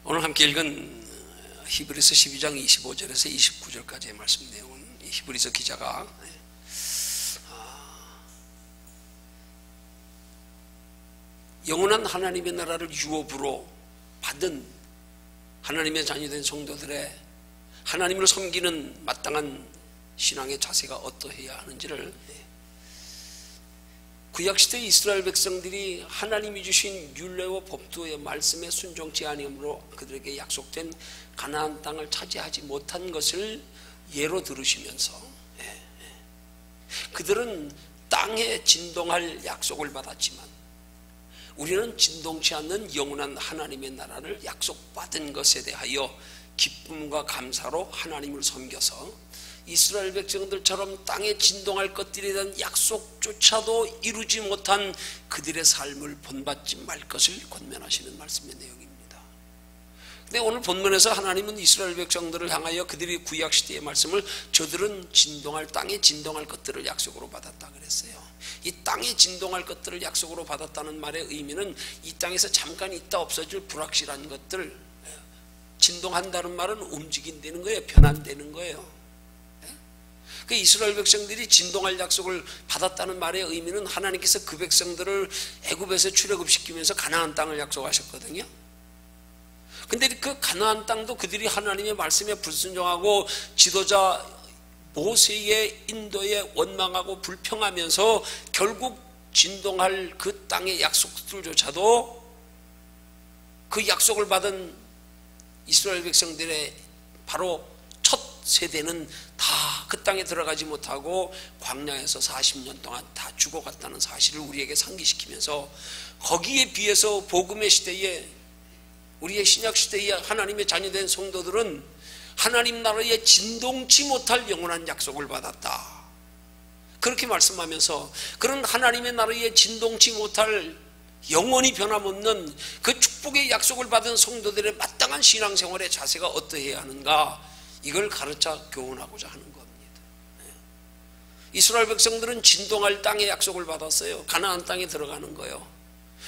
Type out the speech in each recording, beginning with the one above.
오늘 함께 읽은 히브리서 12장 25절에서 29절까지의 말씀 내용은 히브리서 기자가 영원한 하나님의 나라를 유업으로 받은 하나님의 자녀된 성도들의 하나님을 섬기는 마땅한 신앙의 자세가 어떠해야 하는지를, 구약시대 이스라엘 백성들이 하나님이 주신 율례와 법도의 말씀에 순종치 아니함으로 그들에게 약속된 가나안 땅을 차지하지 못한 것을 예로 들으시면서, 그들은 땅에 진동할 약속을 받았지만 우리는 진동치 않는 영원한 하나님의 나라를 약속받은 것에 대하여 기쁨과 감사로 하나님을 섬겨서 이스라엘 백성들처럼 땅에 진동할 것들에 대한 약속조차도 이루지 못한 그들의 삶을 본받지 말 것을 권면하시는 말씀의 내용입니다. 근데 오늘 본문에서 하나님은 이스라엘 백성들을 향하여 그들이 구약시대의 말씀을 저들은 진동할, 땅에 진동할 것들을 약속으로 받았다 그랬어요. 이 땅에 진동할 것들을 약속으로 받았다는 말의 의미는 이 땅에서 잠깐 있다 없어질 불확실한 것들, 진동한다는 말은 움직인다는 거예요. 변한다는 거예요. 그 이스라엘 백성들이 진동할 약속을 받았다는 말의 의미는 하나님께서 그 백성들을 애굽에서 출애굽시키면서 가나안 땅을 약속하셨거든요. 근데 그 가나안 땅도 그들이 하나님의 말씀에 불순종하고 지도자 모세의 인도에 원망하고 불평하면서 결국 진동할 그 땅의 약속들조차도 그 약속을 받은 이스라엘 백성들의 바로 첫 세대는 다 그 땅에 들어가지 못하고 광야에서 40년 동안 다 죽어갔다는 사실을 우리에게 상기시키면서, 거기에 비해서 복음의 시대에, 우리의 신약 시대에 하나님의 자녀된 성도들은 하나님 나라에 진동치 못할 영원한 약속을 받았다, 그렇게 말씀하면서 그런 하나님의 나라에 진동치 못할 영원히 변함없는 그 축복의 약속을 받은 성도들의 마땅한 신앙생활의 자세가 어떠해야 하는가, 이걸 가르쳐 교훈하고자 하는 겁니다. 이스라엘 백성들은 진동할 땅의 약속을 받았어요. 가나안 땅에 들어가는 거예요.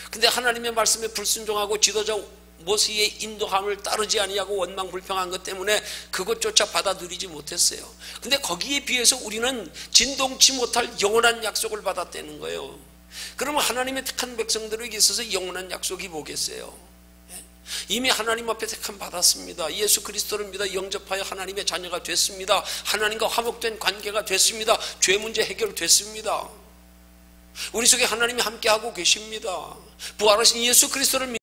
근데 하나님의 말씀에 불순종하고 지도자 모세의 인도함을 따르지 아니하고 원망 불평한 것 때문에 그것조차 받아 누리지 못했어요. 근데 거기에 비해서 우리는 진동치 못할 영원한 약속을 받았다는 거예요. 그러면 하나님의 택한 백성들에게 있어서 영원한 약속이 뭐겠어요? 이미 하나님 앞에 택함 받았습니다. 예수 그리스도를 믿어 영접하여 하나님의 자녀가 됐습니다. 하나님과 화목된 관계가 됐습니다. 죄 문제 해결됐습니다. 우리 속에 하나님이 함께하고 계십니다. 부활하신 예수 그리스도를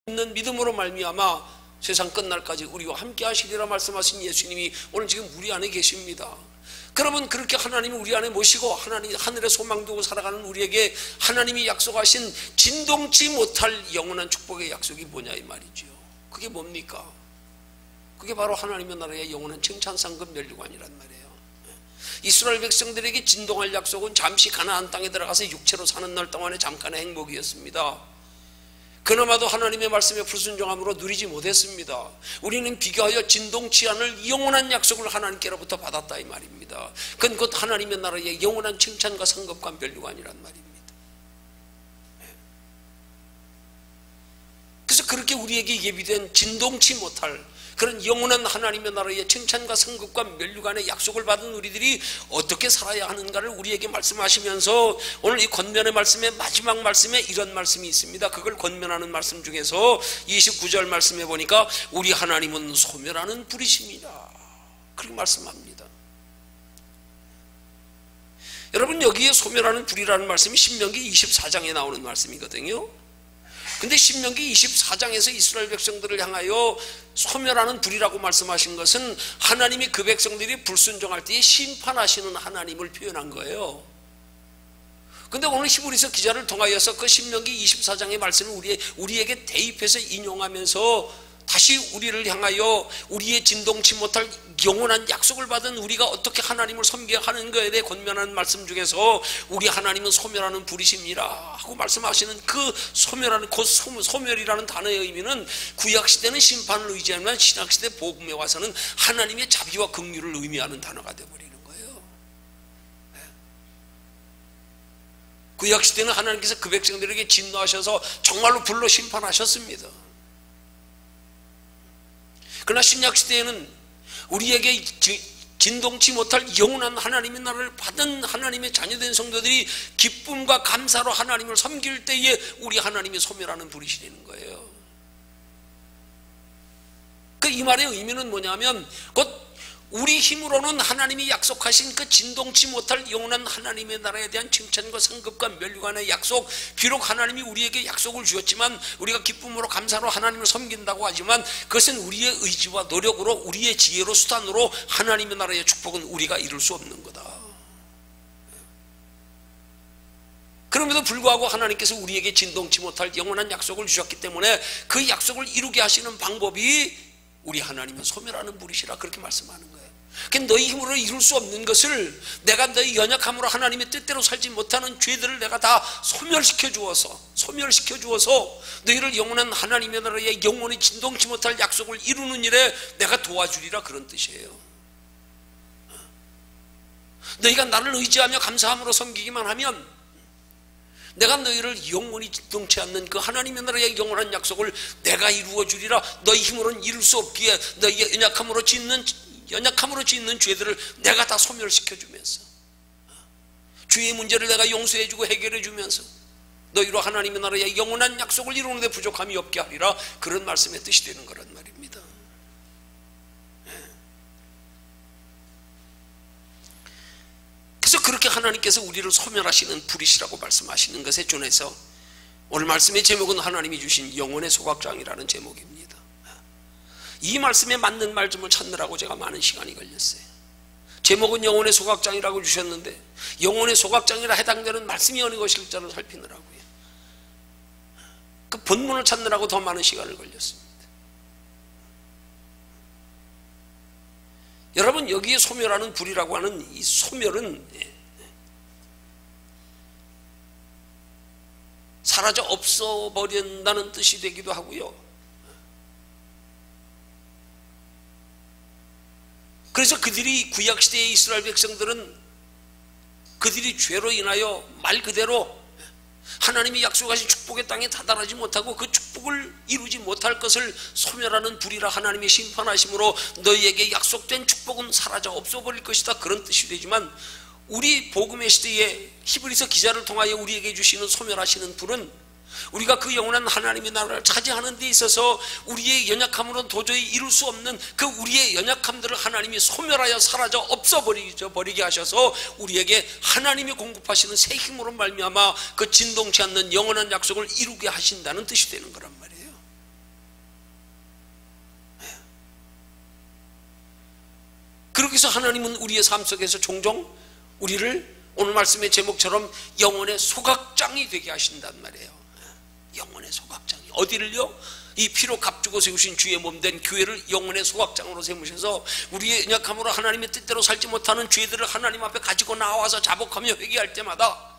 믿는 믿음으로 말미암아 세상 끝날까지 우리와 함께 하시리라 말씀하신 예수님이 오늘 지금 우리 안에 계십니다. 그러면 그렇게 하나님이 우리 안에 모시고 하나님 하늘에 소망 두고 살아가는 우리에게 하나님이 약속하신 진동치 못할 영원한 축복의 약속이 뭐냐 이 말이죠. 그게 뭡니까? 그게 바로 하나님의 나라의 영원한 칭찬상급 면류관이란 말이에요. 이스라엘 백성들에게 진동할 약속은 잠시 가나안 땅에 들어가서 육체로 사는 날 동안의 잠깐의 행복이었습니다. 그나마도 하나님의 말씀에 불순종함으로 누리지 못했습니다. 우리는 비교하여 진동치 않을 영원한 약속을 하나님께로부터 받았다 이 말입니다. 그건 곧 하나님의 나라의 영원한 칭찬과 상급과 면류관이란 말입니다. 그래서 그렇게 우리에게 예비된 진동치 못할 그런 영원한 하나님의 나라의 칭찬과 상급과 면류관의 약속을 받은 우리들이 어떻게 살아야 하는가를 우리에게 말씀하시면서 오늘 이 권면의 말씀의 마지막 말씀에 이런 말씀이 있습니다. 그걸 권면하는 말씀 중에서 29절 말씀해 보니까 우리 하나님은 소멸하는 불이십니다, 그렇게 말씀합니다. 여러분, 여기에 소멸하는 불이라는 말씀이 신명기 24장에 나오는 말씀이거든요. 근데 신명기 24장에서 이스라엘 백성들을 향하여 소멸하는 불이라고 말씀하신 것은 하나님이 그 백성들이 불순종할 때에 심판하시는 하나님을 표현한 거예요. 근데 오늘 히브리서 기자를 통하여서 그 신명기 24장의 말씀을 우리에게 대입해서 인용하면서 다시 우리를 향하여 우리의 진동치 못할 영원한 약속을 받은 우리가 어떻게 하나님을 섬겨야 하는 것에 대해 권면하는 말씀 중에서 우리 하나님은 소멸하는 불이십니다 하고 말씀하시는 그 소멸하는, 곧 소멸이라는 단어의 의미는 구약시대는 심판을 의지하지만 신약시대 복음에 와서는 하나님의 자비와 긍휼을 의미하는 단어가 되어버리는 거예요. 구약시대는 하나님께서 그 백성들에게 진노하셔서 정말로 불로 심판하셨습니다. 그러나 신약시대에는 우리에게 진동치 못할 영원한 하나님의 나라를 받은 하나님의 자녀된 성도들이 기쁨과 감사로 하나님을 섬길 때에 우리 하나님이 소멸하는 불이시라는 거예요. 이 말의 의미는 뭐냐면 곧 우리 힘으로는 하나님이 약속하신 그 진동치 못할 영원한 하나님의 나라에 대한 칭찬과 성급과 면류관의 약속, 비록 하나님이 우리에게 약속을 주었지만 우리가 기쁨으로 감사로 하나님을 섬긴다고 하지만 그것은 우리의 의지와 노력으로 우리의 지혜로 수단으로 하나님의 나라의 축복은 우리가 이룰 수 없는 거다. 그럼에도 불구하고 하나님께서 우리에게 진동치 못할 영원한 약속을 주셨기 때문에 그 약속을 이루게 하시는 방법이 우리 하나님은 소멸하는 불이시라 그렇게 말씀하는 거예요. 그러니까 너희 힘으로 이룰 수 없는 것을 내가 너희 연약함으로 하나님의 뜻대로 살지 못하는 죄들을 내가 다 소멸시켜 주어서 너희를 영원한 하나님의 나라에 영원히 진동치 못할 약속을 이루는 일에 내가 도와주리라 그런 뜻이에요. 너희가 나를 의지하며 감사함으로 섬기기만 하면 내가 너희를 영원히 진동치 않는 그 하나님의 나라의 영원한 약속을 내가 이루어 주리라. 너희 힘으로는 이룰 수 없기에 너희의 연약함으로 짓는 죄들을 내가 다 소멸시켜 주면서 죄의 문제를 내가 용서해 주고 해결해 주면서 너희로 하나님의 나라의 영원한 약속을 이루는 데 부족함이 없게 하리라. 그런 말씀의 뜻이 되는 거란 말입니다. 그래서 그렇게 하나님께서 우리를 소멸하시는 불이시라고 말씀하시는 것에 준해서 오늘 말씀의 제목은 하나님이 주신 영혼의 소각장이라는 제목입니다. 이 말씀에 맞는 말씀을 찾느라고 제가 많은 시간이 걸렸어요. 제목은 영혼의 소각장이라고 주셨는데 영혼의 소각장이라 해당되는 말씀이 어느 것일지를 살피느라고요. 그 본문을 찾느라고 더 많은 시간을 걸렸습니다. 여러분, 여기에 소멸하는 불이라고 하는 이 소멸은 사라져 없어버린다는 뜻이 되기도 하고요. 그래서 그들이 구약시대의 이스라엘 백성들은 그들이 죄로 인하여 말 그대로 하나님이 약속하신 축복의 땅에 다다르지 못하고 그 축복을 이루지 못할 것을 소멸하는 불이라 하나님이 심판하심으로 너희에게 약속된 축복은 사라져 없어버릴 것이다 그런 뜻이 되지만 우리 복음의 시대에 히브리서 기자를 통하여 우리에게 주시는 소멸하시는 불은 우리가 그 영원한 하나님의 나라를 차지하는 데 있어서 우리의 연약함으로는 도저히 이룰 수 없는 그 우리의 연약함들을 하나님이 소멸하여 사라져 없어버리게 하셔서 우리에게 하나님이 공급하시는 새 힘으로 말미암아 그 진동치 않는 영원한 약속을 이루게 하신다는 뜻이 되는 거란 말이에요. 그렇게 해서 하나님은 우리의 삶 속에서 종종 우리를 오늘 말씀의 제목처럼 영혼의 소각장이 되게 하신단 말이에요. 영혼의 소각장이 어디를요? 이 피로 값주고 세우신 주의 몸된 교회를 영혼의 소각장으로 세우셔서 우리의 연약함으로 하나님의 뜻대로 살지 못하는 죄들을 하나님 앞에 가지고 나와서 자복하며 회개할 때마다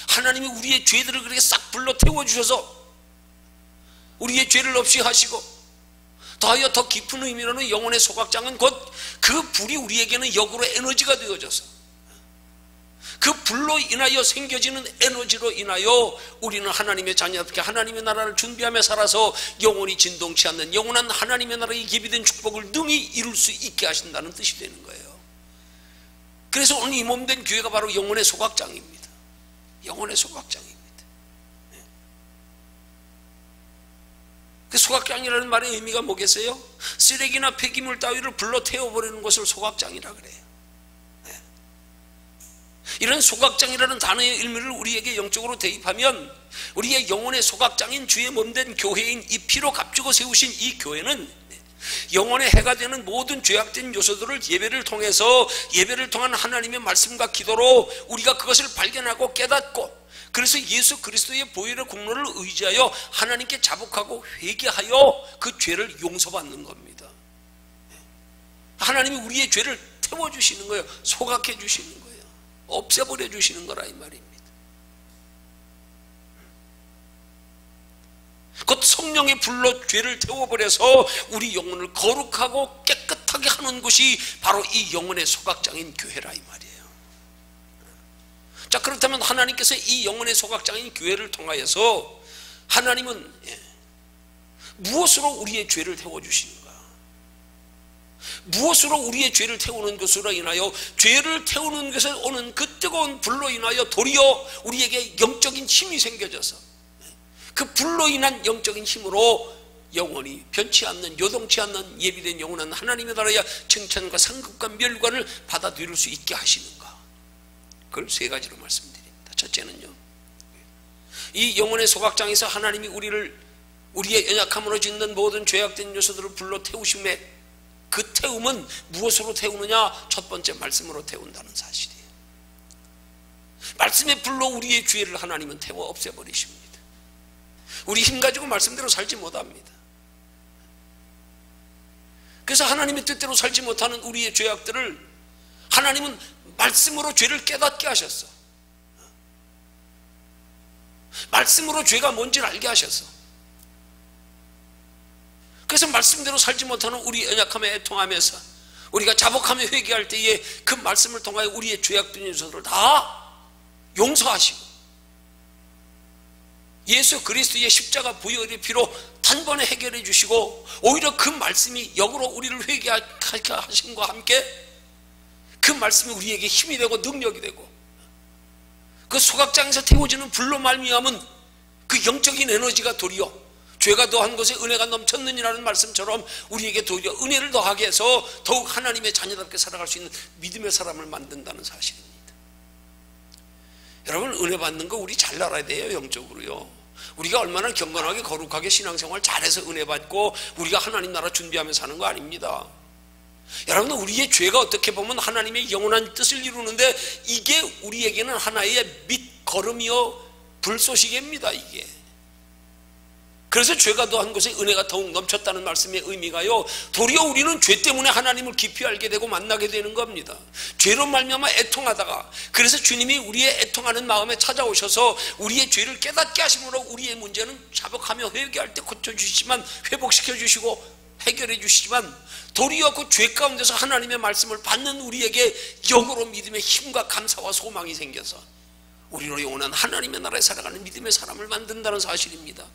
하나님이 우리의 죄들을 그렇게 싹 불러 태워주셔서 우리의 죄를 없이 하시고 더하여 더 깊은 의미로는 영혼의 소각장은 곧 그 불이 우리에게는 역으로 에너지가 되어져서 그 불로 인하여 생겨지는 에너지로 인하여 우리는 하나님의 자녀답게 하나님의 나라를 준비하며 살아서 영원히 진동치 않는 영원한 하나님의 나라의 예비된 축복을 능히 이룰 수 있게 하신다는 뜻이 되는 거예요. 그래서 오늘 이 몸된 교회가 바로 영혼의 소각장입니다. 영혼의 소각장입니다. 그 소각장이라는 말의 의미가 뭐겠어요? 쓰레기나 폐기물 따위를 불러 태워버리는 것을 소각장이라 그래요. 이런 소각장이라는 단어의 의미를 우리에게 영적으로 대입하면 우리의 영혼의 소각장인 주의 몸된 교회인 이 피로 값주고 세우신 이 교회는 영혼의 해가 되는 모든 죄악된 요소들을 예배를 통한 하나님의 말씀과 기도로 우리가 그것을 발견하고 깨닫고 그래서 예수 그리스도의 보혈의 공로를 의지하여 하나님께 자복하고 회개하여 그 죄를 용서받는 겁니다. 하나님이 우리의 죄를 태워주시는 거예요. 소각해 주시는 거예요. 없애버려 주시는 거라 이 말입니다. 곧 성령의 불로 죄를 태워버려서 우리 영혼을 거룩하고 깨끗하게 하는 것이 바로 이 영혼의 소각장인 교회라 이 말이에요. 자, 그렇다면 하나님께서 이 영혼의 소각장인 교회를 통하여서 하나님은 무엇으로 우리의 죄를 태워주시는가? 무엇으로 우리의 죄를 태우는 것으로 인하여 죄를 태우는 것에 오는 그 뜨거운 불로 인하여 도리어 우리에게 영적인 힘이 생겨져서 그 불로 인한 영적인 힘으로 영원히 변치 않는 요동치 않는 예비된 영원한 하나님의 나라의 칭찬과 상급과 멸관을 받아들일 수 있게 하시는가? 그걸 세 가지로 말씀드립니다. 첫째는요, 이 영혼의 소각장에서 하나님이 우리의 연약함으로 짓는 모든 죄악된 요소들을 불로 태우심에 그 태움은 무엇으로 태우느냐? 첫 번째 말씀으로 태운다는 사실이에요. 말씀의 불로 우리의 죄를 하나님은 태워 없애버리십니다. 우리 힘 가지고 말씀대로 살지 못합니다. 그래서 하나님의 뜻대로 살지 못하는 우리의 죄악들을 하나님은 말씀으로 죄를 깨닫게 하셨어. 말씀으로 죄가 뭔지를 알게 하셨어. 그래서 말씀대로 살지 못하는 우리 연약함에 애통하면서 우리가 자복하며 회개할 때에 그 말씀을 통하여 우리의 죄악된 요소들을 다 용서하시고 예수 그리스도의 십자가 부여의 피로 단번에 해결해 주시고 오히려 그 말씀이 역으로 우리를 회개하게 하심과 함께 그 말씀이 우리에게 힘이 되고 능력이 되고 그 소각장에서 태워지는 불로 말미암은 그 영적인 에너지가 도리어 죄가 더한 것에 은혜가 넘쳤느니라는 말씀처럼 우리에게 도리어 은혜를 더하게 해서 더욱 하나님의 자녀답게 살아갈 수 있는 믿음의 사람을 만든다는 사실입니다. 여러분, 은혜 받는 거 우리 잘 알아야 돼요. 영적으로요. 우리가 얼마나 경건하게 거룩하게 신앙생활 잘해서 은혜 받고 우리가 하나님 나라 준비하며 사는 거 아닙니다. 여러분, 우리의 죄가 어떻게 보면 하나님의 영원한 뜻을 이루는데 이게 우리에게는 하나의 밑거름이요 불쏘시개입니다. 이게. 그래서 죄가 더한 것에 은혜가 더욱 넘쳤다는 말씀의 의미가요, 도리어 우리는 죄 때문에 하나님을 깊이 알게 되고 만나게 되는 겁니다. 죄로 말미암아 애통하다가, 그래서 주님이 우리의 애통하는 마음에 찾아오셔서 우리의 죄를 깨닫게 하심으로 우리의 문제는 자복하며 회개할 때 고쳐주시지만, 회복시켜 주시고 해결해 주시지만, 도리어 그 죄 가운데서 하나님의 말씀을 받는 우리에게 영으로 믿음의 힘과 감사와 소망이 생겨서 우리로 영원한 하나님의 나라에 살아가는 믿음의 사람을 만든다는 사실입니다.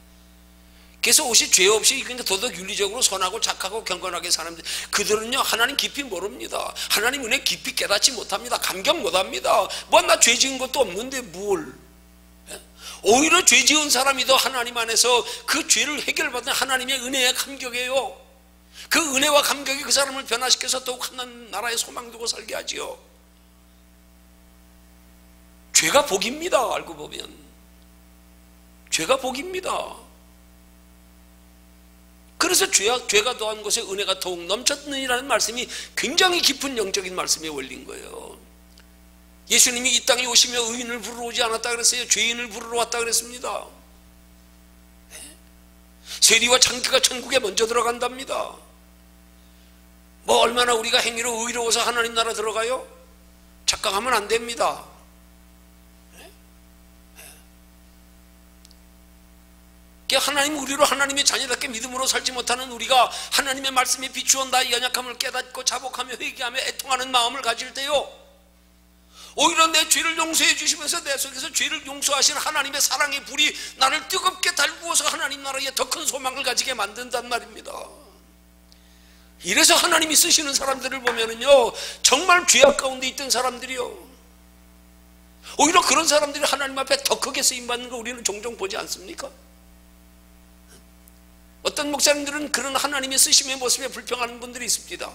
그래서 혹시 죄 없이 도덕 윤리적으로 선하고 착하고 경건하게 사람들, 그들은요 하나님 깊이 모릅니다. 하나님 은혜 깊이 깨닫지 못합니다. 감격 못합니다. 뭐 나 죄 지은 것도 없는데 뭘. 오히려 죄 지은 사람이 더 하나님 안에서 그 죄를 해결받는 하나님의 은혜에 감격해요. 그 은혜와 감격이 그 사람을 변화시켜서 더욱 하나님 나라에 소망 두고 살게 하지요. 죄가 복입니다. 알고 보면 죄가 복입니다. 그래서 죄가 더한 곳에 은혜가 더욱 넘쳤느니라는 말씀이 굉장히 깊은 영적인 말씀의 원리인 거예요. 예수님이 이 땅에 오시며 의인을 부르러 오지 않았다 그랬어요. 죄인을 부르러 왔다 그랬습니다. 세리와 창기가 천국에 먼저 들어간답니다. 뭐 얼마나 우리가 행위로 의로워서 하나님 나라 들어가요? 착각하면 안 됩니다. 하나님, 우리로 하나님의 자녀답게 믿음으로 살지 못하는 우리가 하나님의 말씀에 비추어 나의 연약함을 깨닫고 자복하며 회개하며 애통하는 마음을 가질 때요, 오히려 내 죄를 용서해 주시면서 내 속에서 죄를 용서하신 하나님의 사랑의 불이 나를 뜨겁게 달구어서 하나님 나라에 더 큰 소망을 가지게 만든단 말입니다. 이래서 하나님이 쓰시는 사람들을 보면은요, 정말 죄악 가운데 있던 사람들이요, 오히려 그런 사람들이 하나님 앞에 더 크게 쓰임받는 거 우리는 종종 보지 않습니까? 어떤 목사님들은 그런 하나님의 쓰심의 모습에 불평하는 분들이 있습니다.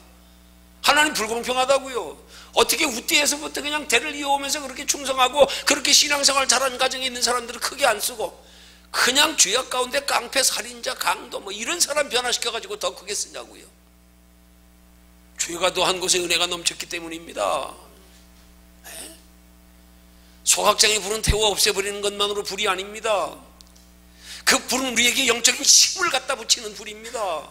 하나님 불공평하다고요. 어떻게 우띠에서부터 그냥 대를 이어오면서 그렇게 충성하고 그렇게 신앙생활 잘하는 가정에 있는 사람들을 크게 안 쓰고 그냥 죄악 가운데 깡패, 살인자, 강도 뭐 이런 사람 변화시켜가지고 더 크게 쓰냐고요. 죄가 더한 곳에 은혜가 넘쳤기 때문입니다. 소각장의 불은 태워 없애버리는 것만으로 불이 아닙니다. 그 불은 우리에게 영적인 힘을 갖다 붙이는 불입니다.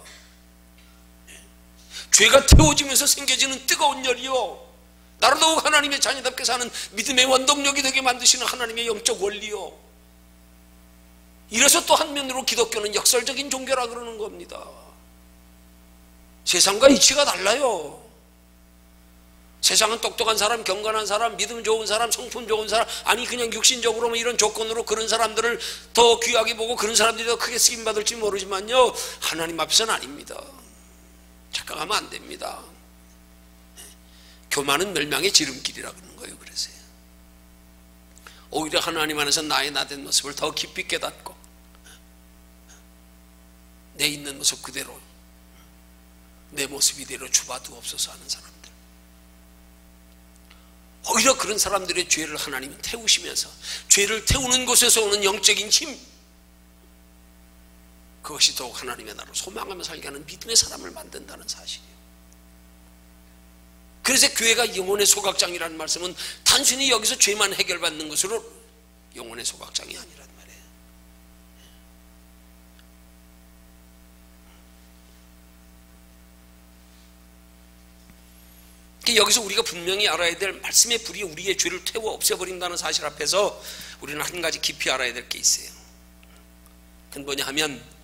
죄가 태워지면서 생겨지는 뜨거운 열이요, 나를 더욱 하나님의 자녀답게 사는 믿음의 원동력이 되게 만드시는 하나님의 영적 원리요. 이래서 또 한면으로 기독교는 역설적인 종교라 그러는 겁니다. 세상과 이치가 달라요. 세상은 똑똑한 사람, 경건한 사람, 믿음 좋은 사람, 성품 좋은 사람, 아니 그냥 육신적으로 뭐 이런 조건으로 그런 사람들을 더 귀하게 보고 그런 사람들이 더 크게 쓰임받을지 모르지만요, 하나님 앞에서는 아닙니다. 착각하면 안 됩니다. 교만은 멸망의 지름길이라 그러는 거예요. 그래서요, 오히려 하나님 안에서 나의 나된 모습을 더 깊이 깨닫고 내 있는 모습 그대로, 내 모습 이대로 주봐두옵소서 하는 사람들, 오히려 그런 사람들의 죄를 하나님은 태우시면서 죄를 태우는 곳에서 오는 영적인 힘, 그것이 더욱 하나님의 나라로 소망하며 살게 하는 믿음의 사람을 만든다는 사실이에요. 그래서 교회가 영혼의 소각장이라는 말씀은 단순히 여기서 죄만 해결받는 것으로 영혼의 소각장이 아니란 말이에요. 여기서 우리가 분명히 알아야 될 말씀의 불이 우리의 죄를 태워 없애버린다는 사실 앞에서 우리는 한 가지 깊이 알아야 될 게 있어요. 그건 뭐냐 하면,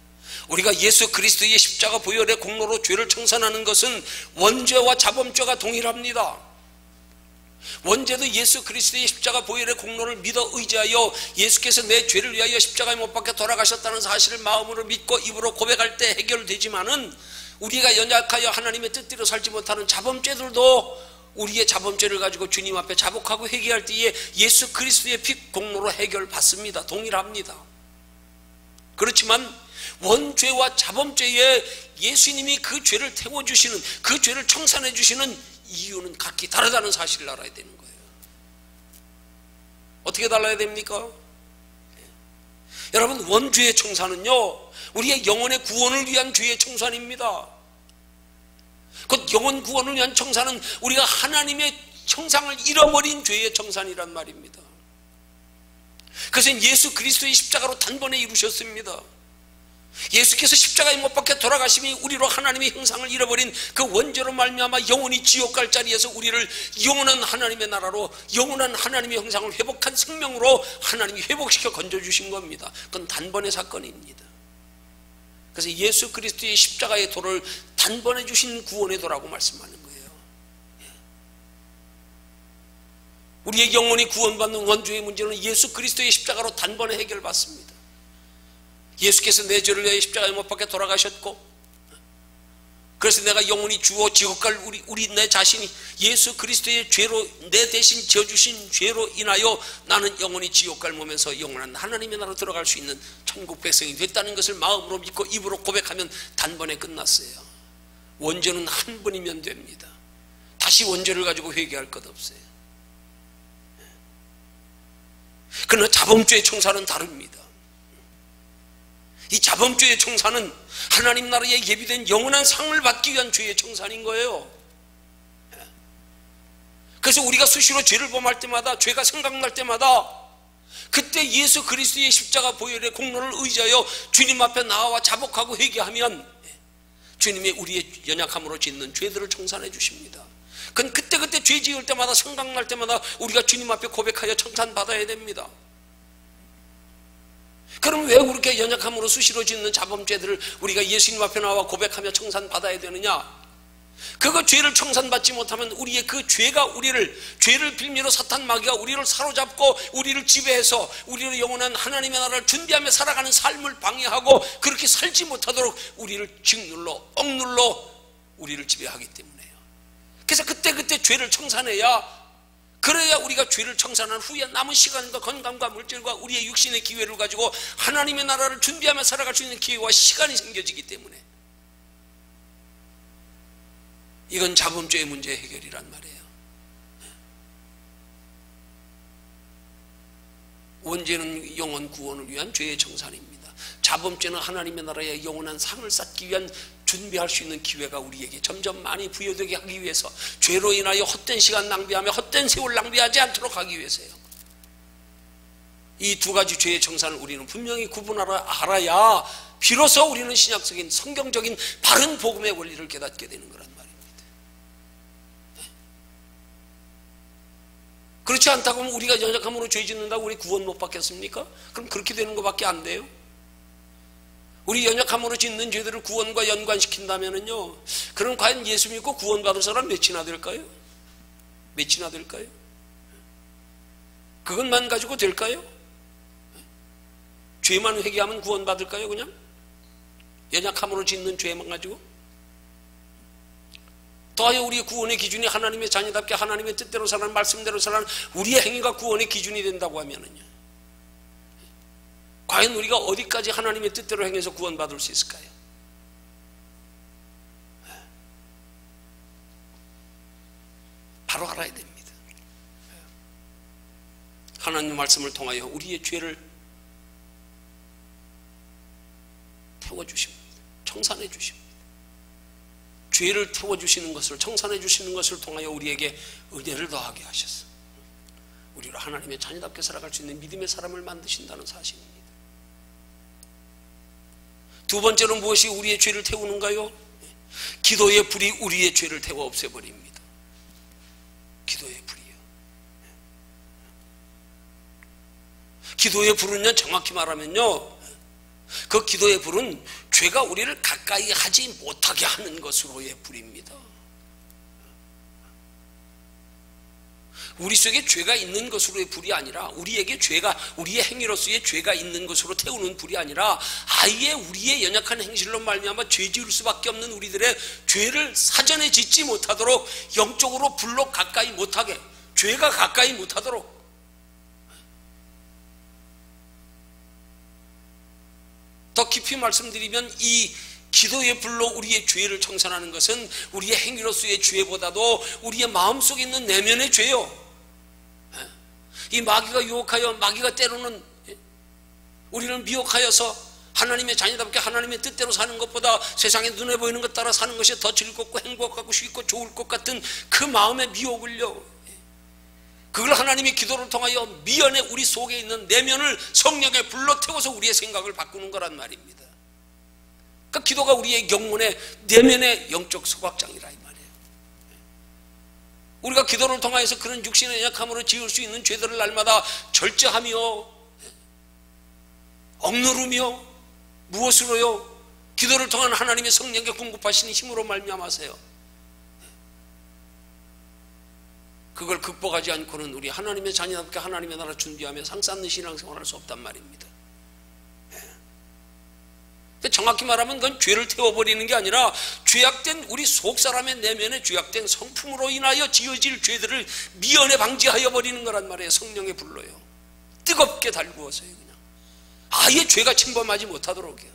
우리가 예수 그리스도의 십자가 보혈의 공로로 죄를 청산하는 것은 원죄와 자범죄가 동일합니다. 원죄도 예수 그리스도의 십자가 보혈의 공로를 믿어 의지하여 예수께서 내 죄를 위하여 십자가에 못 박혀 돌아가셨다는 사실을 마음으로 믿고 입으로 고백할 때 해결되지만은, 우리가 연약하여 하나님의 뜻대로 살지 못하는 자범죄들도 우리의 자범죄를 가지고 주님 앞에 자복하고 회개할 때에 예수 그리스도의 피 공로로 해결받습니다. 동일합니다. 그렇지만 원죄와 자범죄에 예수님이 그 죄를 태워주시는, 그 죄를 청산해 주시는 이유는 각기 다르다는 사실을 알아야 되는 거예요. 어떻게 달라야 됩니까? 여러분, 원죄의 청산은요, 우리의 영혼의 구원을 위한 죄의 청산입니다. 그 영혼 구원을 위한 청산은 우리가 하나님의 형상을 잃어버린 죄의 청산이란 말입니다. 그것은 예수 그리스도의 십자가로 단번에 이루셨습니다. 예수께서 십자가에 못 박혀 돌아가심이 우리로 하나님의 형상을 잃어버린 그 원죄로 말미암아 영원히 지옥 갈 자리에서 우리를 영원한 하나님의 나라로, 영원한 하나님의 형상을 회복한 생명으로 하나님이 회복시켜 건져주신 겁니다. 그건 단번의 사건입니다. 그래서 예수 그리스도의 십자가의 도를 단번에 주신 구원의 도라고 말씀하는 거예요. 우리의 영혼이 구원받는 원죄의 문제는 예수 그리스도의 십자가로 단번에 해결받습니다. 예수께서 내 죄를 위하여 십자가에 못 박혀 돌아가셨고, 그래서 내가 영원히 주어 지옥 갈 우리 내 자신이 예수 그리스도의 죄로, 내 대신 져주신 죄로 인하여 나는 영원히 지옥 갈 몸에서 영원한 하나님의 나라로 들어갈 수 있는 천국 백성이 됐다는 것을 마음으로 믿고 입으로 고백하면 단번에 끝났어요. 원죄는 한 번이면 됩니다. 다시 원죄를 가지고 회개할 것 없어요. 그러나 자범죄의 청산은 다릅니다. 이 자범죄의 청산은 하나님 나라에 예비된 영원한 상을 받기 위한 죄의 청산인 거예요. 그래서 우리가 수시로 죄를 범할 때마다, 죄가 생각날 때마다 그때 예수 그리스도의 십자가 보혈의 공로를 의지하여 주님 앞에 나와 자복하고 회개하면 주님이 우리의 연약함으로 짓는 죄들을 청산해 주십니다. 그건 그때그때 죄 지을 때마다, 생각날 때마다 우리가 주님 앞에 고백하여 청산받아야 됩니다. 그럼 왜 그렇게 연약함으로 수시로 짓는 자범죄들을 우리가 예수님 앞에 나와 고백하며 청산받아야 되느냐? 그거 죄를 청산받지 못하면 우리의 그 죄가 죄를 빌미로 사탄 마귀가 우리를 사로잡고 우리를 지배해서 우리를 영원한 하나님의 나라를 준비하며 살아가는 삶을 방해하고, 그렇게 살지 못하도록 우리를 짓눌러 억눌러 우리를 지배하기 때문에요. 그래서 그때 죄를 청산해야, 그래야 우리가 죄를 청산한 후에 남은 시간과 건강과 물질과 우리의 육신의 기회를 가지고 하나님의 나라를 준비하며 살아갈 수 있는 기회와 시간이 생겨지기 때문에, 이건 자범죄의 문제의 해결이란 말이에요. 원죄는 영혼 구원을 위한 죄의 청산입니다. 자범죄는 하나님의 나라의 영원한 상을 쌓기 위한 준비할 수 있는 기회가 우리에게 점점 많이 부여되게 하기 위해서, 죄로 인하여 헛된 시간 낭비하며 헛된 세월 낭비하지 않도록 하기 위해서요. 이 두 가지 죄의 청산을 우리는 분명히 알아야 비로소 우리는 신약적인 성경적인 바른 복음의 원리를 깨닫게 되는 거란 말입니다. 그렇지 않다고 하면 우리가 연약함으로 죄 짓는다고 우리 구원 못 받겠습니까? 그럼 그렇게 되는 것밖에 안 돼요. 우리 연약함으로 짓는 죄들을 구원과 연관시킨다면요, 그럼 과연 예수 믿고 구원받을 사람 몇이나 될까요? 몇이나 될까요? 그것만 가지고 될까요? 죄만 회개하면 구원받을까요? 그냥 연약함으로 짓는 죄만 가지고? 더하여 우리의 구원의 기준이 하나님의 자녀답게 하나님의 뜻대로 사는 말씀대로 사는 우리의 행위가 구원의 기준이 된다고 하면은요, 과연 우리가 어디까지 하나님의 뜻대로 행해서 구원받을 수 있을까요? 바로 알아야 됩니다. 하나님의 말씀을 통하여 우리의 죄를 태워주십니다. 청산해 주십니다. 죄를 태워주시는 것을, 청산해 주시는 것을 통하여 우리에게 은혜를 더하게 하셔서 우리로 하나님의 자녀답게 살아갈 수 있는 믿음의 사람을 만드신다는 사실입니다. 두 번째로 무엇이 우리의 죄를 태우는가요? 기도의 불이 우리의 죄를 태워 없애버립니다. 기도의 불이요. 기도의 불은요, 정확히 말하면요, 그 기도의 불은 죄가 우리를 가까이 하지 못하게 하는 것으로의 불입니다. 우리 속에 죄가 있는 것으로의 불이 아니라, 우리에게 죄가, 우리의 행위로서의 죄가 있는 것으로 태우는 불이 아니라, 아예 우리의 연약한 행실로 말미암아 죄 지을 수밖에 없는 우리들의 죄를 사전에 짓지 못하도록, 영적으로 불로 가까이 못하게, 죄가 가까이 못하도록, 더 깊이 말씀드리면 이 기도의 불로 우리의 죄를 청산하는 것은 우리의 행위로서의 죄보다도 우리의 마음속에 있는 내면의 죄요. 이 마귀가 유혹하여, 마귀가 때로는 우리를 미혹하여서 하나님의 자녀답게 하나님의 뜻대로 사는 것보다 세상에 눈에 보이는 것 따라 사는 것이 더 즐겁고 행복하고 쉽고 좋을 것 같은 그 마음의 미혹을요, 그걸 하나님의 기도를 통하여 미연에 우리 속에 있는 내면을 성령의 불로 태워서 우리의 생각을 바꾸는 거란 말입니다. 그러니까 기도가 우리의 영혼의 내면의 영적 소각장이라 이 말이에요. 우리가 기도를 통하여서 그런 육신의 연약함으로 지을 수 있는 죄들을 날마다 절제하며 억누르며 무엇으로요? 기도를 통한 하나님의 성령께 공급하시는 힘으로 말미암아서요. 그걸 극복하지 않고는 우리 하나님의 자녀답게 하나님의 나라 준비하며 상 쌓는 신앙생활을 할 수 없단 말입니다. 정확히 말하면 그건 죄를 태워버리는 게 아니라 죄악된 우리 속사람의 내면에 죄악된 성품으로 인하여 지어질 죄들을 미연에 방지하여 버리는 거란 말이에요. 성령의 불로요. 뜨겁게 달구어서요. 그냥 아예 죄가 침범하지 못하도록요.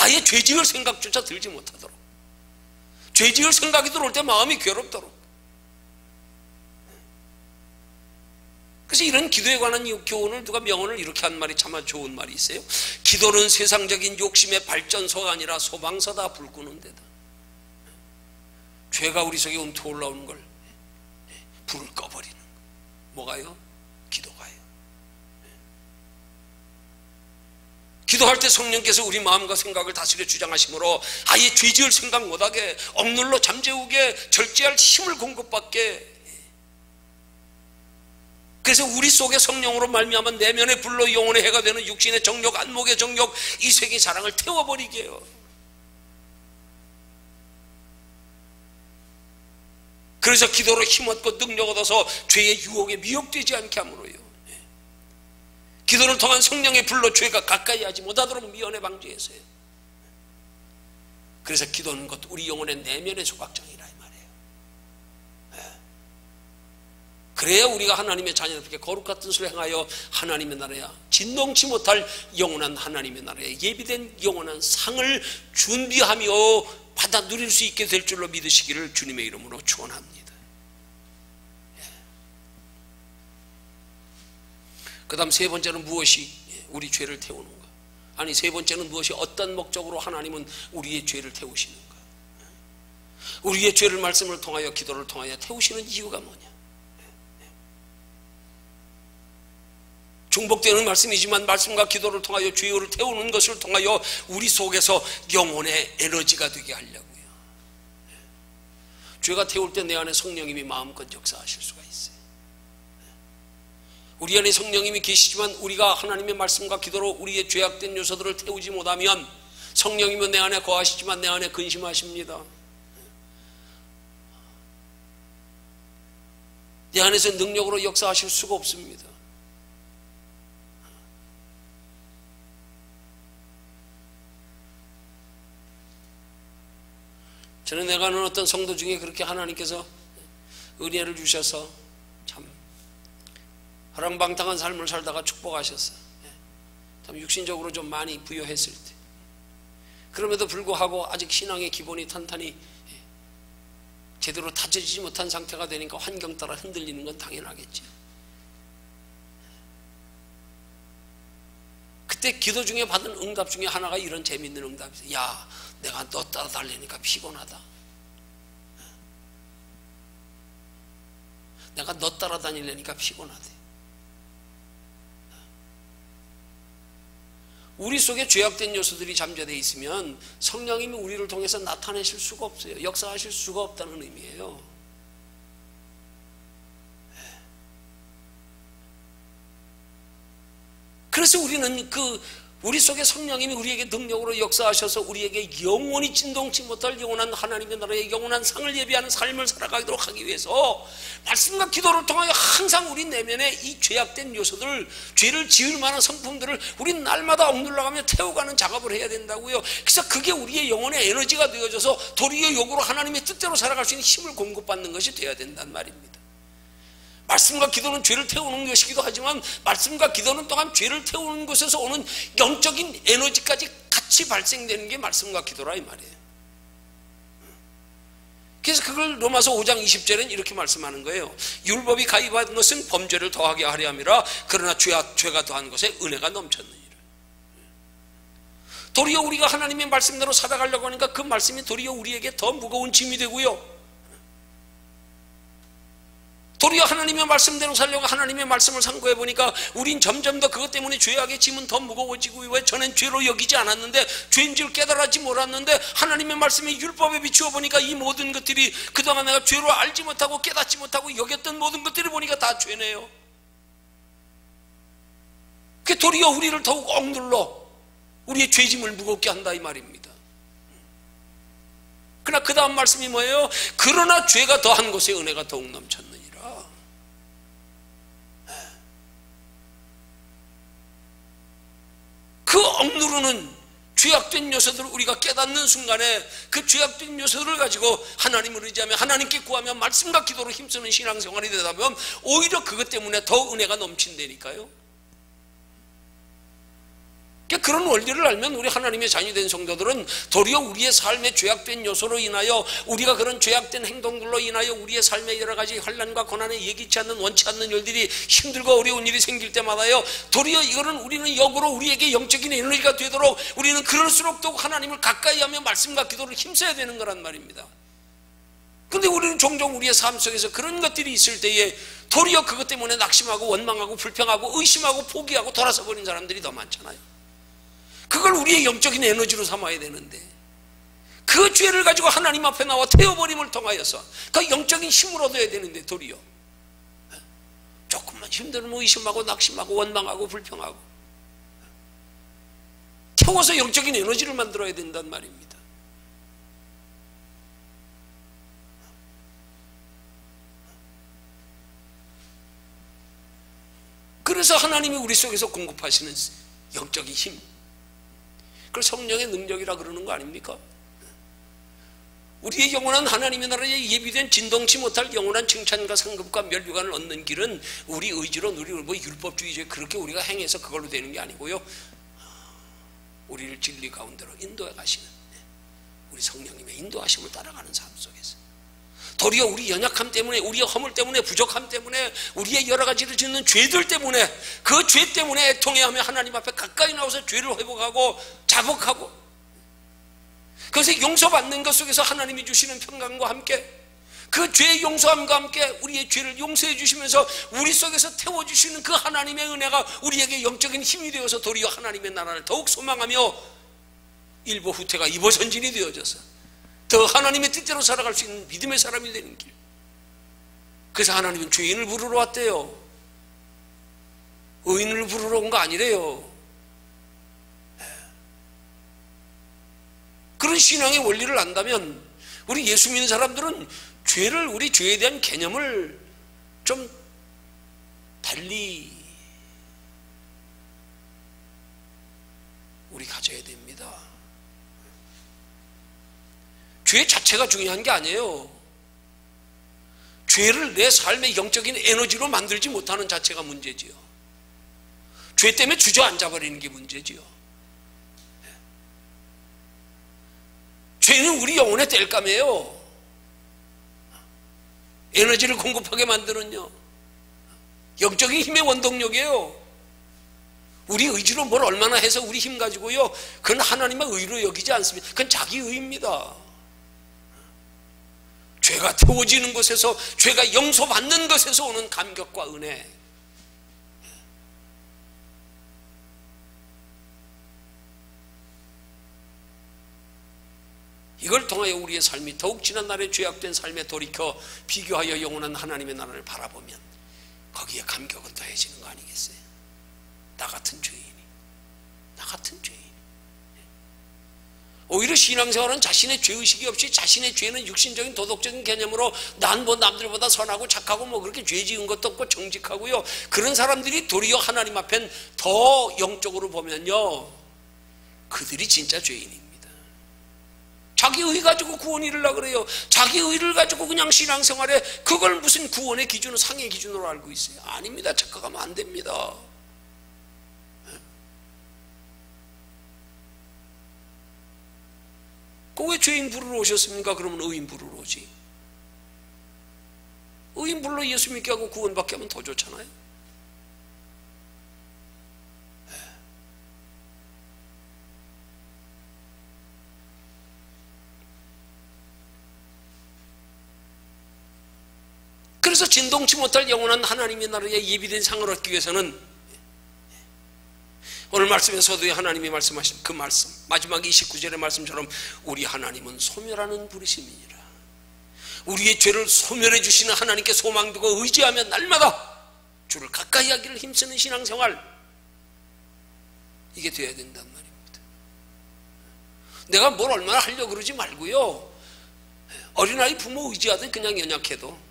아예 죄 지을 생각조차 들지 못하도록, 죄 지을 생각이 들어올 때 마음이 괴롭도록. 그래서 이런 기도에 관한 교훈을, 누가 명언을 이렇게 한 말이 참 좋은 말이 있어요. 기도는 세상적인 욕심의 발전소가 아니라 소방서다, 불 끄는 데다. 죄가 우리 속에 움켜 올라오는 걸 불을 꺼버리는 거. 뭐가요? 기도가요. 기도할 때 성령께서 우리 마음과 생각을 다스려 주장하심으로 아예 죄 지을 생각 못하게, 억눌러 잠재우게, 절제할 힘을 공급받게. 그래서 우리 속에 성령으로 말미암아 내면의 불로 영혼의 해가 되는 육신의 정욕, 안목의 정욕, 이 세계의 자랑을 태워버리게 해요. 그래서 기도로 힘없고 능력 얻어서 죄의 유혹에 미혹되지 않게 함으로요, 기도를 통한 성령의 불로 죄가 가까이 하지 못하도록 미연에 방지해서요. 그래서 기도는 것 우리 영혼의 내면의 소각장이라 이 말이에요. 그래야 우리가 하나님의 자녀답게 거룩 같은 수를 행하여 하나님의 나라야 진동치 못할 영원한 하나님의 나라에 예비된 영원한 상을 준비하며 받아 누릴 수 있게 될 줄로 믿으시기를 주님의 이름으로 축원합니다. 그 다음 세 번째는 무엇이 우리 죄를 태우는가? 아니, 세 번째는 무엇이, 어떤 목적으로 하나님은 우리의 죄를 태우시는가? 우리의 죄를 말씀을 통하여, 기도를 통하여 태우시는 이유가 뭐냐? 중복되는 말씀이지만 말씀과 기도를 통하여 죄를 태우는 것을 통하여 우리 속에서 영혼의 에너지가 되게 하려고요. 죄가 태울 때 내 안에 성령님이 마음껏 역사하실 수가 있어요. 우리 안에 성령님이 계시지만 우리가 하나님의 말씀과 기도로 우리의 죄악된 요소들을 태우지 못하면 성령님은 내 안에 거하시지만 내 안에 근심하십니다. 내 안에서 능력으로 역사하실 수가 없습니다. 저는 내가 아는 어떤 성도 중에 그렇게 하나님께서 은혜를 주셔서 참 허랑방탕한 삶을 살다가 축복하셨어요. 참 육신적으로 좀 많이 부여했을 때, 그럼에도 불구하고 아직 신앙의 기본이 탄탄히 제대로 다져지지 못한 상태가 되니까 환경 따라 흔들리는 건 당연하겠죠. 그때 기도 중에 받은 응답 중에 하나가 이런 재밌는 응답이었어요. 야, 내가 너 따라다니니까 피곤하다. 내가 너 따라다니려니까 피곤하대. 우리 속에 죄악된 요소들이 잠재되어 있으면 성령님이 우리를 통해서 나타내실 수가 없어요. 역사하실 수가 없다는 의미예요. 그래서 우리는 우리 속에 성령님이 우리에게 능력으로 역사하셔서 우리에게 영원히 진동치 못할 영원한 하나님의 나라의 영원한 상을 예비하는 삶을 살아가도록 하기 위해서 말씀과 기도를 통하여 항상 우리 내면에 이 죄악된 요소들, 죄를 지을 만한 성품들을 우리 날마다 억눌러가며 태워가는 작업을 해야 된다고요. 그래서 그게 우리의 영혼의 에너지가 되어져서 도리어 역으로 하나님의 뜻대로 살아갈 수 있는 힘을 공급받는 것이 되어야 된다는 말입니다. 말씀과 기도는 죄를 태우는 것이기도 하지만 말씀과 기도는 또한 죄를 태우는 것에서 오는 영적인 에너지까지 같이 발생되는 게 말씀과 기도라 이 말이에요. 그래서 그걸 로마서 5장 20절에는 이렇게 말씀하는 거예요. 율법이 가입한 것은 범죄를 더하게 하려 함이라 그러나 죄가 더한 것에 은혜가 넘쳤느니라. 도리어 우리가 하나님의 말씀대로 살아가려고 하니까 그 말씀이 도리어 우리에게 더 무거운 짐이 되고요, 도리어 하나님의 말씀대로 살려고 하나님의 말씀을 상고해 보니까 우린 점점 더 그것 때문에 죄악의 짐은 더 무거워지고, 왜 전엔 죄로 여기지 않았는데, 죄인 줄 깨달았지 몰랐는데 하나님의 말씀이 율법에 비추어 보니까 이 모든 것들이 그동안 내가 죄로 알지 못하고 깨닫지 못하고 여겼던 모든 것들을 보니까 다 죄네요. 그게 도리어 우리를 더욱 억눌러 우리의 죄짐을 무겁게 한다 이 말입니다. 그러나 그 다음 말씀이 뭐예요? 그러나 죄가 더한 것에 은혜가 더욱 넘쳤느니라. 그 억누르는 죄악된 요소들을 우리가 깨닫는 순간에 그 죄악된 요소들을 가지고 하나님을 의지하며 하나님께 구하며 말씀과 기도로 힘쓰는 신앙생활이 되다 보면 오히려 그것 때문에 더 은혜가 넘친다니까요. 그런 원리를 알면 우리 하나님의 자녀된 성도들은 도리어 우리의 삶의 죄악된 요소로 인하여, 우리가 그런 죄악된 행동들로 인하여 우리의 삶의 여러 가지 환난과 고난에 예기치 않는 원치 않는 일들이, 힘들고 어려운 일이 생길 때마다요, 도리어 이거는 우리는 역으로 우리에게 영적인 에너지가 되도록 우리는 그럴수록 더욱 하나님을 가까이 하며 말씀과 기도를 힘써야 되는 거란 말입니다. 근데 우리는 종종 우리의 삶 속에서 그런 것들이 있을 때에 도리어 그것 때문에 낙심하고 원망하고 불평하고 의심하고 포기하고 돌아서 버린 사람들이 더 많잖아요. 그걸 우리의 영적인 에너지로 삼아야 되는데, 그 죄를 가지고 하나님 앞에 나와 태워버림을 통하여서 그 영적인 힘을 얻어야 되는데 도리어 조금만 힘들면 의심하고 낙심하고 원망하고 불평하고 태워서 영적인 에너지를 만들어야 된단 말입니다. 그래서 하나님이 우리 속에서 공급하시는 영적인 힘, 그걸 성령의 능력이라 그러는 거 아닙니까? 우리의 영원한 하나님의 나라에 예비된 진동치 못할 영원한 칭찬과 상급과 멸류관을 얻는 길은 우리 의지로 우리 뭐 율법주의제 그렇게 우리가 행해서 그걸로 되는 게 아니고요, 우리를 진리 가운데로 인도해 가시는 우리 성령님의 인도하심을 따라가는 삶 속에서 도리어 우리 연약함 때문에, 우리의 허물 때문에, 부족함 때문에, 우리의 여러 가지를 짓는 죄들 때문에, 그 죄 때문에 애통해하며 하나님 앞에 가까이 나와서 죄를 회복하고 자복하고, 그래서 용서받는 것 속에서 하나님이 주시는 평강과 함께 그 죄의 용서함과 함께 우리의 죄를 용서해 주시면서 우리 속에서 태워주시는 그 하나님의 은혜가 우리에게 영적인 힘이 되어서 도리어 하나님의 나라를 더욱 소망하며 일보 후퇴가 이보 전진이 되어져서 더 하나님의 뜻대로 살아갈 수 있는 믿음의 사람이 되는 길. 그래서 하나님은 죄인을 부르러 왔대요. 의인을 부르러 온 거 아니래요. 그런 신앙의 원리를 안다면 우리 예수 믿는 사람들은 우리 죄에 대한 개념을 좀 달리 우리 가져야 됩니다. 죄 자체가 중요한 게 아니에요. 죄를 내 삶의 영적인 에너지로 만들지 못하는 자체가 문제지요. 죄 때문에 주저앉아 버리는 게 문제지요. 죄는 우리 영혼의 땔감이에요. 에너지를 공급하게 만드는요, 영적인 힘의 원동력이에요. 우리 의지로 뭘 얼마나 해서 우리 힘 가지고요, 그건 하나님의 의로 여기지 않습니다. 그건 자기 의입니다. 죄가 태워지는 것에서, 죄가 용서받는 것에서 오는 감격과 은혜, 이걸 통하여 우리의 삶이 더욱 지난날의 죄악된 삶에 돌이켜 비교하여 영원한 하나님의 나라를 바라보면 거기에 감격은 더해지는 거 아니겠어요? 나 같은 죄인이, 나 같은 죄인. 오히려 신앙생활은 자신의 죄의식이 없이 자신의 죄는 육신적인 도덕적인 개념으로 난 뭐 남들보다 선하고 착하고 뭐 그렇게 죄 지은 것도 없고 정직하고요, 그런 사람들이 도리어 하나님 앞엔 더 영적으로 보면요, 그들이 진짜 죄인입니다. 자기 의 가지고 구원 이루려고 그래요. 자기 의를 가지고 그냥 신앙생활에 그걸 무슨 구원의 기준으로, 상의 기준으로 알고 있어요. 아닙니다. 착각하면 안 됩니다. 왜 죄인 부르러 오셨습니까? 그러면 의인 부르러 오지. 의인 불러 예수 믿게 하고 구원받게 하면 더 좋잖아요. 그래서 진동치 못할 영원한 하나님의 나라에 예비된 상을 얻기 위해서는 오늘 말씀에서도 하나님이 말씀하신 그 말씀, 마지막 29절의 말씀처럼 우리 하나님은 소멸하는 분이시니라. 우리의 죄를 소멸해 주시는 하나님께 소망두고 의지하며 날마다 주를 가까이 하기를 힘쓰는 신앙생활, 이게 돼야 된단 말입니다. 내가 뭘 얼마나 하려고 그러지 말고요, 어린아이 부모 의지하듯 그냥 연약해도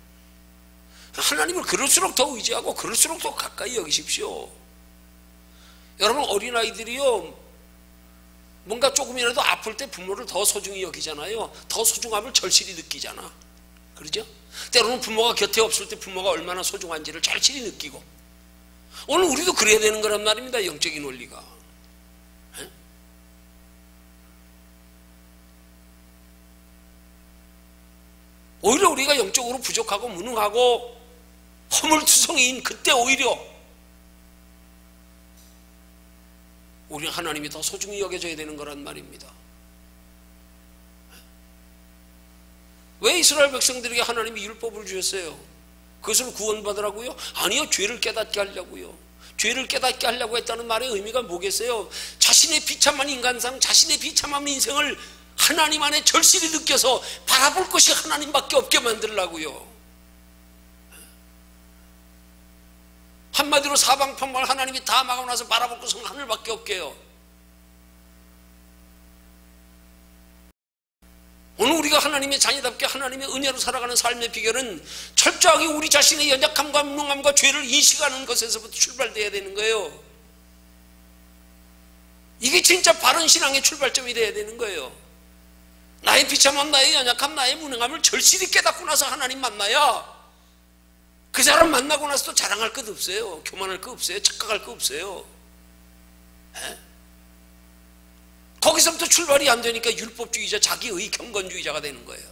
하나님을 그럴수록 더 의지하고 그럴수록 더 가까이 여기십시오. 여러분, 어린아이들이요, 뭔가 조금이라도 아플 때 부모를 더 소중히 여기잖아요. 더 소중함을 절실히 느끼잖아. 그러죠? 때로는 부모가 곁에 없을 때 부모가 얼마나 소중한지를 절실히 느끼고, 오늘 우리도 그래야 되는 거란 말입니다. 영적인 원리가. 에? 오히려 우리가 영적으로 부족하고 무능하고 허물투성이인 그때 오히려 우리는 하나님이 더 소중히 여겨져야 되는 거란 말입니다. 왜 이스라엘 백성들에게 하나님이 율법을 주셨어요? 그것으로 구원받으라고요? 아니요, 죄를 깨닫게 하려고요. 죄를 깨닫게 하려고 했다는 말의 의미가 뭐겠어요? 자신의 비참한 인간상, 자신의 비참한 인생을 하나님 안에 절실히 느껴서 바라볼 것이 하나님밖에 없게 만들려고요. 한마디로 사방평발 하나님이 다 막아고 나서 바라볼 것은 하늘밖에 없게요. 오늘 우리가 하나님의 자녀답게 하나님의 은혜로 살아가는 삶의 비결은 철저하게 우리 자신의 연약함과 무능함과 죄를 인식하는 것에서부터 출발돼야 되는 거예요. 이게 진짜 바른 신앙의 출발점이 돼야 되는 거예요. 나의 비참함, 나의 연약함, 나의 무능함을 절실히 깨닫고 나서 하나님 만나야 그 사람 만나고 나서도 자랑할 것 없어요. 교만할 것 없어요. 착각할 것 없어요. 에? 거기서부터 출발이 안 되니까 율법주의자, 자기의 경건주의자가 되는 거예요.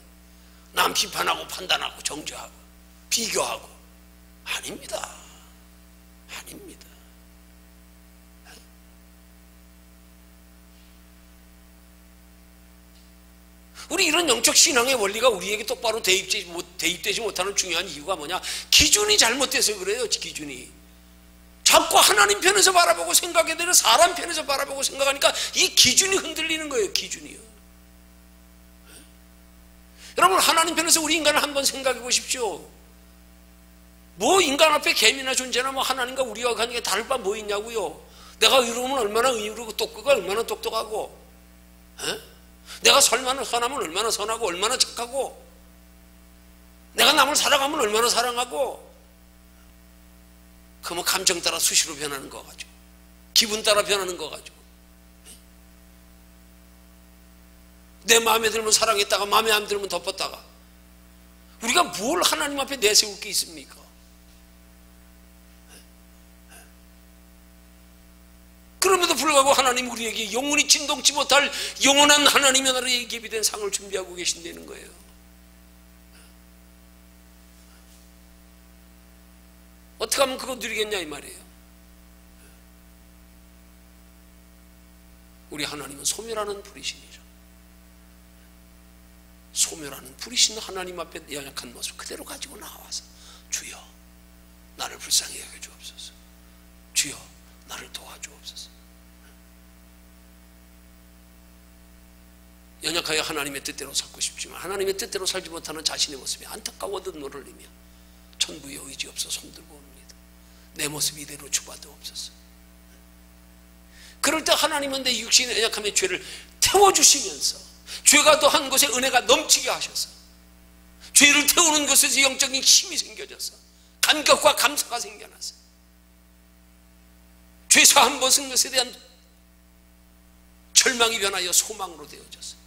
남 비판하고 판단하고 정죄하고 비교하고. 아닙니다. 아닙니다. 우리 이런 영적 신앙의 원리가 우리에게 똑바로 대입되지 못하는 중요한 이유가 뭐냐? 기준이 잘못돼서 그래요. 기준이 자꾸 하나님 편에서 바라보고 생각해야 되는 사람 편에서 바라보고 생각하니까 이 기준이 흔들리는 거예요. 기준이요. 여러분, 하나님 편에서 우리 인간을 한번 생각해 보십시오. 뭐 인간 앞에 개미나 존재나 뭐 하나님과 우리와 하는 게 다를 바 뭐 있냐고요. 내가 의로우면 얼마나 의로우고 똑똑가 얼마나 똑똑하고, 내가 선하면 얼마나 선하고 얼마나 착하고, 내가 남을 사랑하면 얼마나 사랑하고, 그러면 감정 따라 수시로 변하는 거 가지고, 기분 따라 변하는 거 가지고, 내 마음에 들면 사랑했다가 마음에 안 들면 덮었다가, 우리가 뭘 하나님 앞에 내세울 게 있습니까? 그럼에도 불구하고 하나님 우리에게 영원히 진동치 못할 영원한 하나님의 나라에 예비된 상을 준비하고 계신다는 거예요. 어떻게 하면 그거 누리겠냐 이 말이에요. 우리 하나님은 소멸하는 불이시니라. 소멸하는 불이신 하나님 앞에 연약한 모습 그대로 가지고 나와서, 주여 나를 불쌍히 여겨 주옵소서, 주여 나를 도와주옵소서. 연약하여 하나님의 뜻대로 살고 싶지만 하나님의 뜻대로 살지 못하는 자신의 모습이 안타까워도 눈을 흘리며 천부의 의지 없어 손들고 옵니다. 내 모습 이대로 주봐도 없어서. 그럴 때 하나님은 내 육신의 연약함의 죄를 태워주시면서 죄가 더한 곳에 은혜가 넘치게 하셔서, 죄를 태우는 것에서 영적인 힘이 생겨져서 감격과 감사가 생겨나서, 죄사한 벗은 것에 대한 절망이 변하여 소망으로 되어져서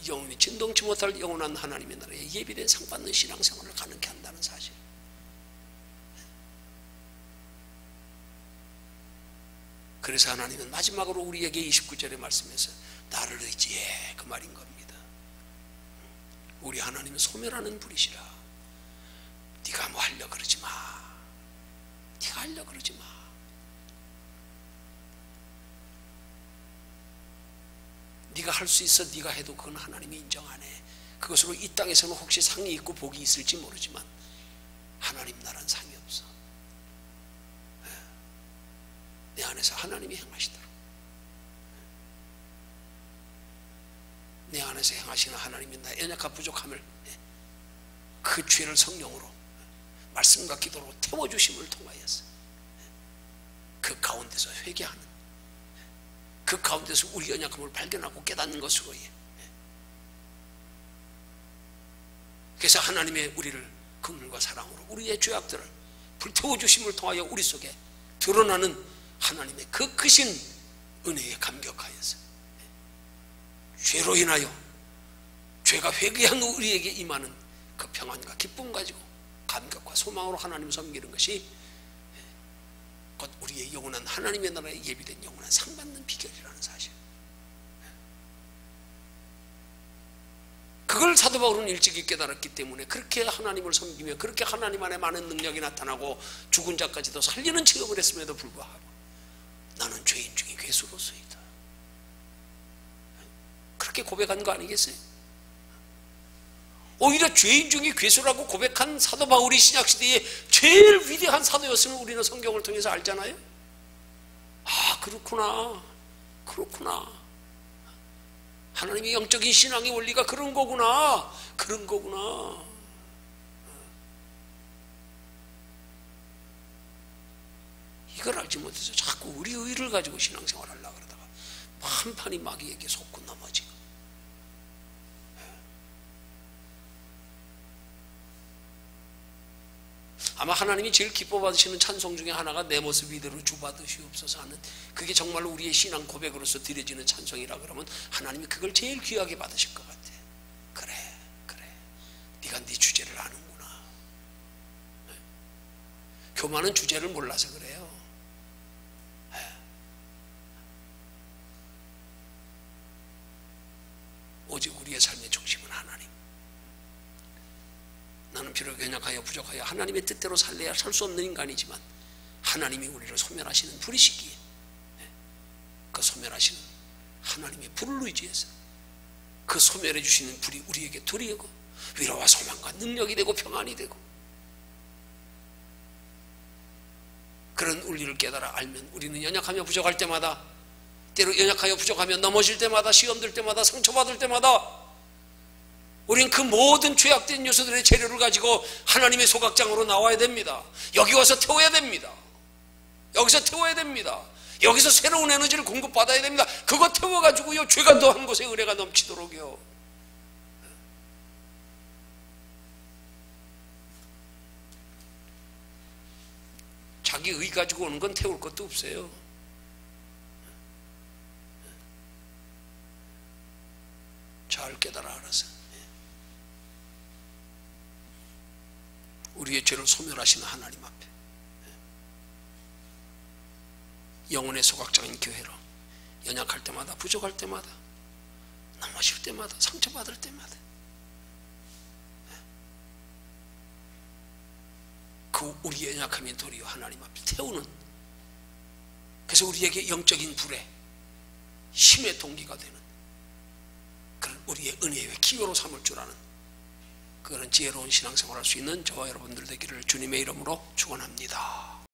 영원히 진동치 못할 영원한 하나님의 나라에 예비된 상 받는 신앙생활을 가능케 한다는 사실. 그래서 하나님은 마지막으로 우리에게 29절의 말씀에서 나를 의지해, 그 말인 겁니다. 우리 하나님은 소멸하는 불이시라. 네가 뭐 하려 그러지 마. 네가 하려 그러지 마. 네가 할 수 있어, 네가 해도 그건 하나님이 인정 안 해. 그것으로 이 땅에서는 혹시 상이 있고 복이 있을지 모르지만 하나님 나라는 상이 없어. 내 안에서 하나님이 행하시도록, 내 안에서 행하시는 하나님이 나의 연약한 부족함을, 그 죄를 성령으로 말씀과 기도로 태워주심을 통하여서 그 가운데서 회개하는, 그 가운데서 우리 연약함을 발견하고 깨닫는 것으로 해. 그래서 하나님의 우리를 긍휼과 사랑으로 우리의 죄악들을 불태워 주심을 통하여 우리 속에 드러나는 하나님의 그 크신 은혜에 감격하여서 죄로 인하여 죄가 회개한 우리에게 임하는 그 평안과 기쁨 가지고 감격과 소망으로 하나님을 섬기는 것이 곧 우리의 영원한 하나님의 나라에 예비된 영원한 상 받는 비결이라는 사실. 그걸 사도 바울은 일찍이 깨달았기 때문에 그렇게 하나님을 섬기며 그렇게 하나님 안에 많은 능력이 나타나고 죽은 자까지도 살리는 체험을 했음에도 불구하고 나는 죄인 중에 괴수로서이다, 그렇게 고백한 거 아니겠어요? 오히려 죄인 중에 괴수라고 고백한 사도 바울이 신약시대에 제일 위대한 사도였음을 우리는 성경을 통해서 알잖아요. 아, 그렇구나, 그렇구나. 하나님의 영적인 신앙의 원리가 그런 거구나, 그런 거구나. 이걸 알지 못해서 자꾸 우리 의를 가지고 신앙생활 하려고 그러다가 한판이 마귀에게 속고 넘어지고. 아마 하나님이 제일 기뻐 받으시는 찬송 중에 하나가 내 모습 이대로 주받으시옵소서 하는, 그게 정말로 우리의 신앙 고백으로서 드려지는 찬송이라 그러면 하나님이 그걸 제일 귀하게 받으실 것 같아. 그래, 네가 네 주제를 아는구나. 교만은 주제를 몰라서 그래요. 오직 우리의 삶의 중심은 하나님. 나는 비록 연약하여 부족하여 하나님의 뜻대로 살래야 살 수 없는 인간이지만 하나님이 우리를 소멸하시는 불이시기에 그 소멸하시는 하나님의 불을 의지해서 그 소멸해 주시는 불이 우리에게 도리이고 위로와 소망과 능력이 되고 평안이 되고, 그런 원리를 깨달아 알면 우리는 연약하며 부족할 때마다, 때로 연약하여 부족하며 넘어질 때마다, 시험들 때마다, 상처받을 때마다 우리는 그 모든 죄악된 요소들의 재료를 가지고 하나님의 소각장으로 나와야 됩니다. 여기 와서 태워야 됩니다. 여기서 태워야 됩니다. 여기서 새로운 에너지를 공급받아야 됩니다. 그거 태워가지고요, 죄가 더한 곳에 은혜가 넘치도록요. 자기 의 가지고 오는 건 태울 것도 없어요. 잘 깨달아 알아서 우리의 죄를 소멸하시는 하나님 앞에 영혼의 소각장인 교회로 연약할 때마다, 부족할 때마다, 넘어질 때마다, 상처받을 때마다 그 우리의 연약함이 도리어 하나님 앞에 태우는, 그래서 우리에게 영적인 불에 힘의 동기가 되는 그런 우리의 은혜의 기회로 삼을 줄 아는 그런 지혜로운 신앙생활을 할 수 있는 저와 여러분들 되기를 주님의 이름으로 축원합니다.